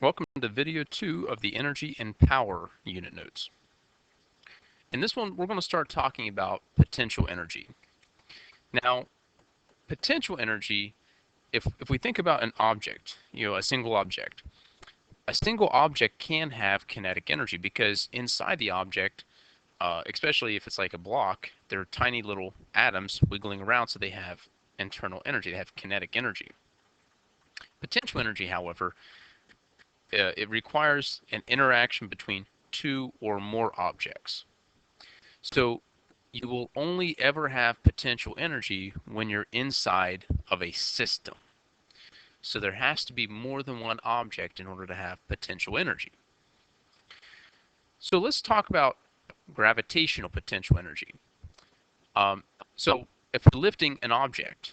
Welcome to video 2 of the Energy and Power unit notes. In this one, we're going to start talking about potential energy. Now, potential energy, if we think about an object, a single object can have kinetic energy because inside the object, especially if it's like a block, there are tiny little atoms wiggling around, so they have internal energy, they have kinetic energy. Potential energy, however, it requires an interaction between two or more objects. So you will only ever have potential energy when you're inside of a system. So there has to be more than one object in order to have potential energy. So let's talk about gravitational potential energy. So if we're lifting an object,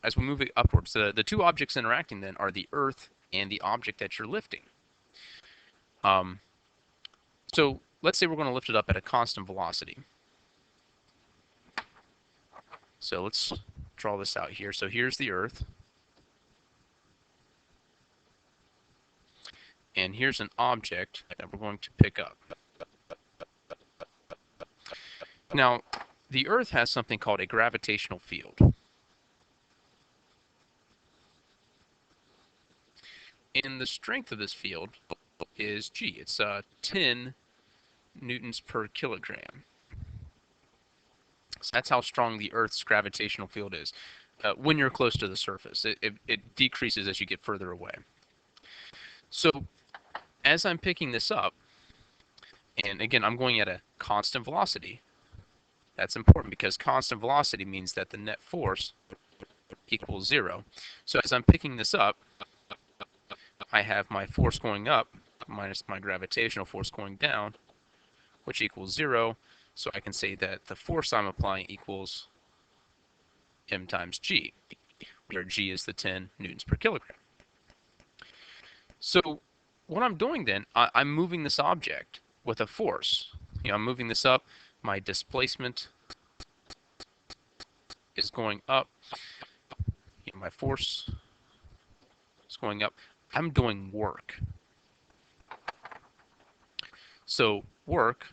as we move it upwards, the two objects interacting then are the Earth and the object that you're lifting. So let's say we're going to lift it up at a constant velocity. So let's draw this out here. So here's the Earth. And here's an object that we're going to pick up. Now, the Earth has something called a gravitational field. And the strength of this field is G. It's 10 newtons per kilogram. So that's how strong the Earth's gravitational field is when you're close to the surface. It decreases as you get further away. So as I'm picking this up, and again, I'm going at a constant velocity. That's important because constant velocity means that the net force equals 0. So as I'm picking this up, I have my force going up minus my gravitational force going down, which equals 0. So I can say that the force I'm applying equals m times g, where g is the 10 newtons per kilogram. So what I'm doing then, I'm moving this object with a force. I'm moving this up. My displacement is going up. My force is going up. I'm doing work. So work,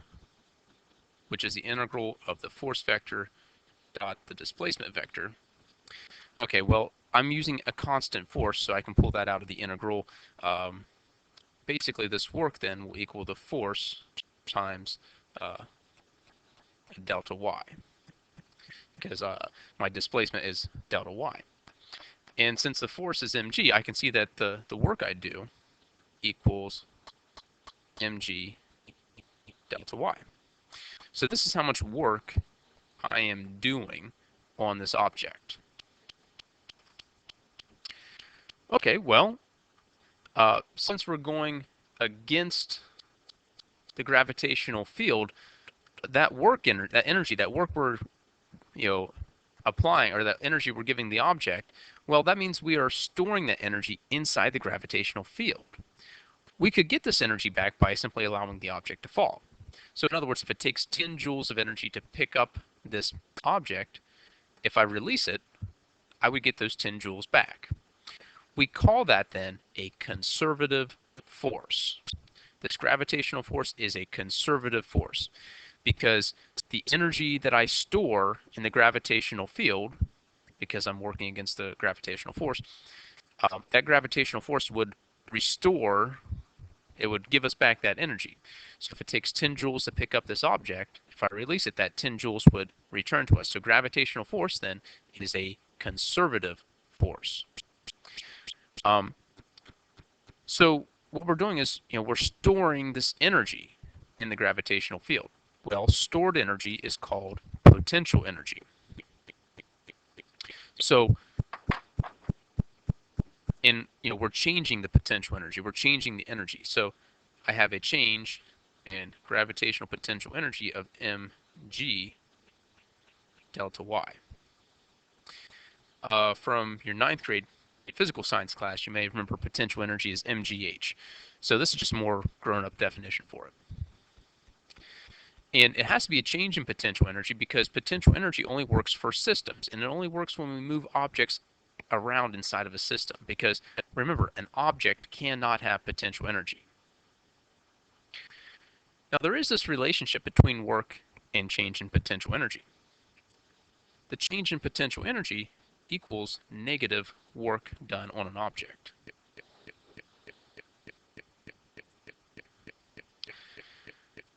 which is the integral of the force vector dot the displacement vector. Okay, well, I'm using a constant force, so I can pull that out of the integral. Basically, this work then will equal the force times delta y, because my displacement is delta y. And since the force is mg, I can see that the work I do equals mg delta y. So this is how much work I am doing on this object. Okay, well, since we're going against the gravitational field, that work, that energy, that work we're applying, or that energy we're giving the object, well, that means we are storing that energy inside the gravitational field. We could get this energy back by simply allowing the object to fall. So in other words, if it takes 10 joules of energy to pick up this object, if I release it, I would get those 10 joules back. We call that then a conservative force. This gravitational force is a conservative force because the energy that I store in the gravitational field, because I'm working against the gravitational force, that gravitational force would restore, it would give us back that energy. So if it takes 10 joules to pick up this object, if I release it, that 10 joules would return to us. So gravitational force then is a conservative force. So what we're doing is, we're storing this energy in the gravitational field. Well, stored energy is called potential energy. So we're changing the potential energy. We're changing the energy. So I have a change in gravitational potential energy of mg delta y. From your 9th grade physical science class, you may remember potential energy is mgh. So this is just a more grown-up definition for it. And it has to be a change in potential energy because potential energy only works for systems, and it only works when we move objects around inside of a system. Because remember, an object cannot have potential energy. Now, there is this relationship between work and change in potential energy. The change in potential energy equals negative work done on an object.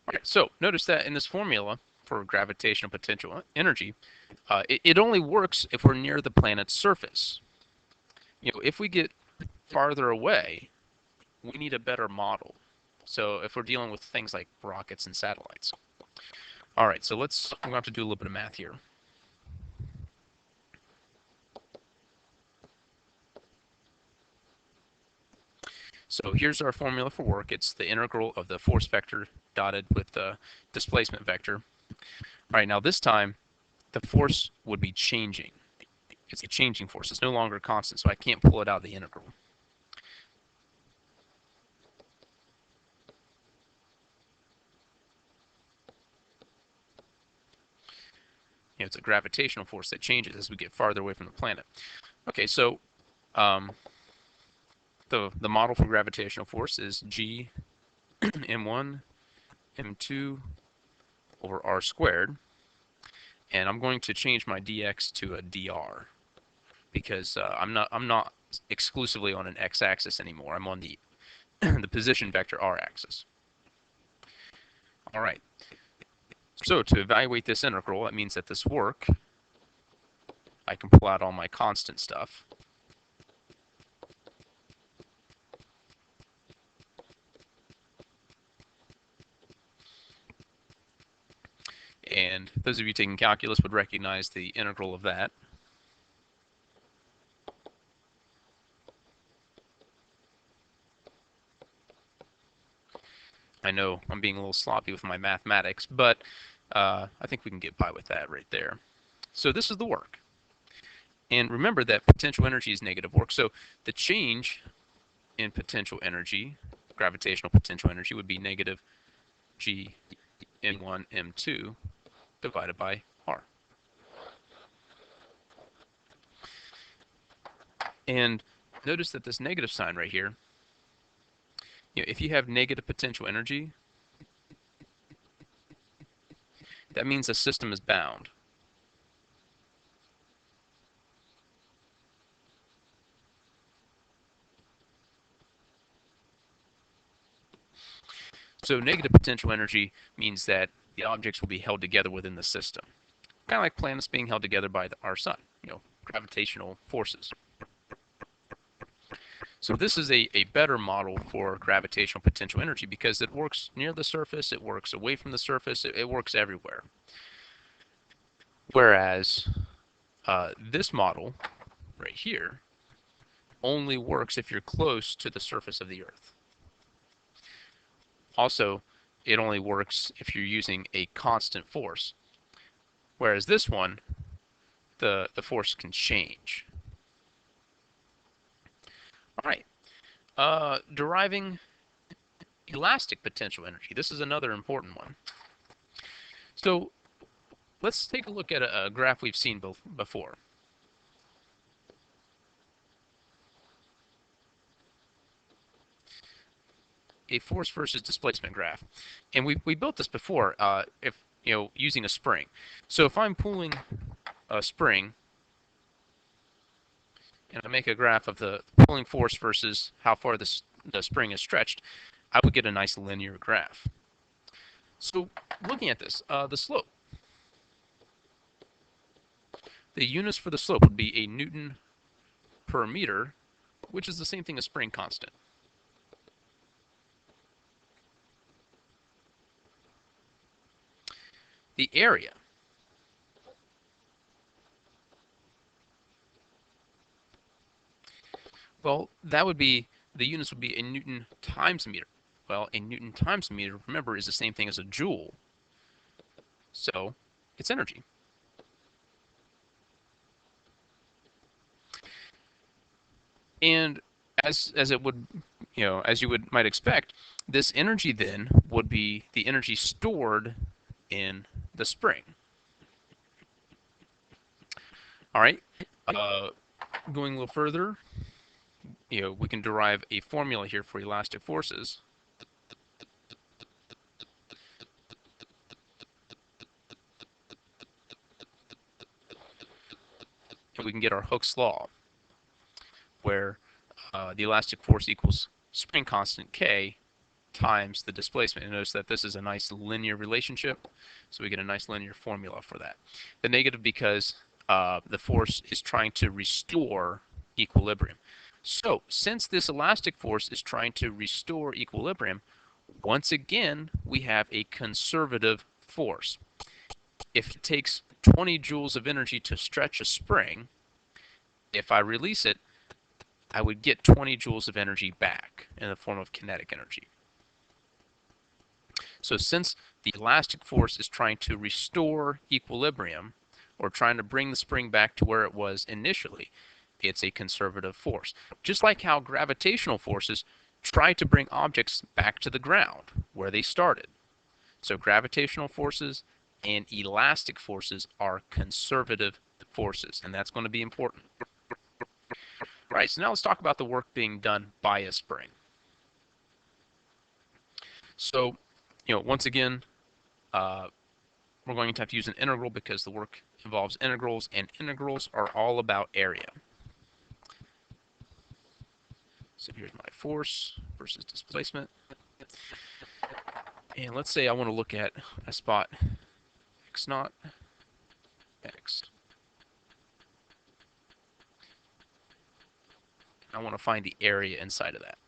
All right, so notice that in this formula for gravitational potential energy, it only works if we're near the planet's surface. If we get farther away, we need a better model. So if we're dealing with things like rockets and satellites. All right, so we're going to have to do a little bit of math here. So here's our formula for work. It's the integral of the force vector dotted with the displacement vector. All right, now this time the force would be changing. It's a changing force. It's no longer constant, so I can't pull it out of the integral. It's a gravitational force that changes as we get farther away from the planet. Okay, so the model for gravitational force is G m1 m2 over r squared, and I'm going to change my dx to a dr because I'm not exclusively on an x-axis anymore. I'm on the the position vector r-axis. All right. So to evaluate this integral, that means that this work, I can pull out all my constant stuff. And those of you taking calculus would recognize the integral of that. I know I'm being a little sloppy with my mathematics, but I think we can get by with that right there. So this is the work. And remember that potential energy is negative work. So the change in potential energy, gravitational potential energy, would be negative G m1 m2 divided by r. And notice that this negative sign right here, if you have negative potential energy, that means the system is bound. So negative potential energy means that the objects will be held together within the system. Kind of like planets being held together by our sun, gravitational forces. So this is a better model for gravitational potential energy because it works near the surface, it works away from the surface, it works everywhere. Whereas this model right here only works if you're close to the surface of the Earth. Also, it only works if you're using a constant force. Whereas this one, the force can change. All right. Deriving elastic potential energy. This is another important one. So let's take a look at a graph we've seen before. A force versus displacement graph. And we built this before using a spring. So if I'm pulling a spring and I make a graph of the pulling force versus how far the spring is stretched, I would get a nice linear graph. So looking at this, the slope. The units for the slope would be a Newton per meter, which is the same thing as spring constant. The area. Well, that would be, the units would be a Newton times a meter. Well, a Newton times a meter, remember, is the same thing as a joule. So it's energy. And as it would, as you might expect, this energy then would be the energy stored in the spring. All right. Going a little further, we can derive a formula here for elastic forces. And we can get our Hooke's law, where the elastic force equals spring constant K times the displacement. And notice that this is a nice linear relationship, so we get a nice linear formula for that. The negative because the force is trying to restore equilibrium. So since this elastic force is trying to restore equilibrium, once again we have a conservative force. If it takes 20 joules of energy to stretch a spring, if I release it, I would get 20 joules of energy back in the form of kinetic energy. So since the elastic force is trying to restore equilibrium, or trying to bring the spring back to where it was initially, it's a conservative force. Just like how gravitational forces try to bring objects back to the ground where they started. So gravitational forces and elastic forces are conservative forces, and that's going to be important. Right, so now let's talk about the work being done by a spring. So, once again, we're going to have to use an integral because the work involves integrals, and integrals are all about area. So here's my force versus displacement. And let's say I want to look at a spot x naught, x. I want to find the area inside of that.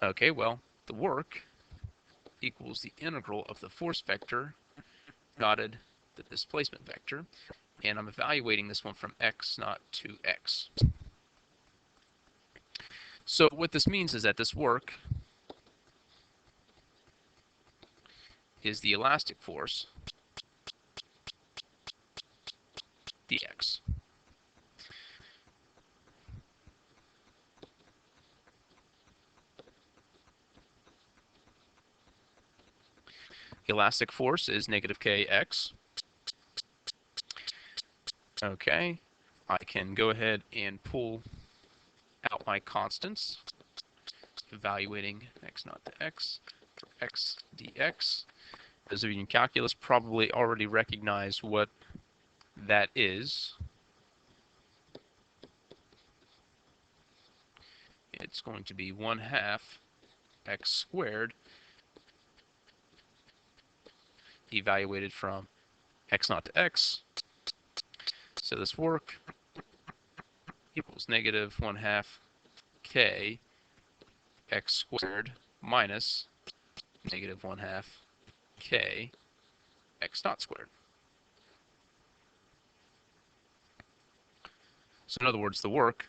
Okay, well, the work equals the integral of the force vector dotted the displacement vector, and I'm evaluating this one from x naught to x. So what this means is that this work is the elastic force dx. Elastic force is negative kx. Okay, I can go ahead and pull out my constants, evaluating x naught to x for x dx. Those of you in calculus probably already recognize what that is. It's going to be 1/2 x squared evaluated from x naught to x. So this work equals negative 1/2 k x squared minus negative 1/2 k x naught squared. So in other words, the work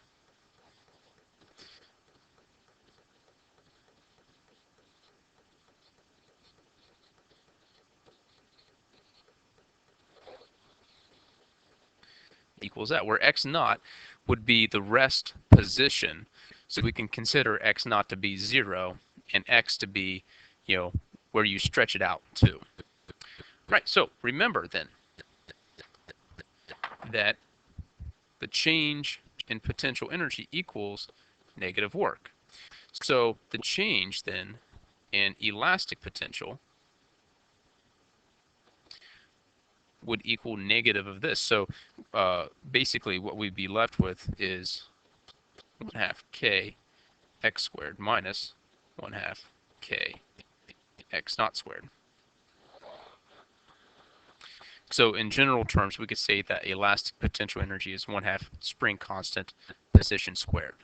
equals that, where x naught would be the rest position. So we can consider x naught to be 0 and x to be, where you stretch it out to. Right, so remember then that the change in potential energy equals negative work. So the change then in elastic potential would equal negative of this. So basically what we'd be left with is 1/2 k x squared minus 1/2 k x naught squared. So in general terms, we could say that elastic potential energy is 1/2 spring constant position squared.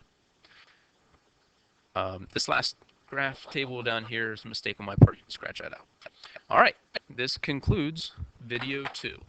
This last graph table down here is a mistake on my part. You can scratch that out. All right, this concludes video 2.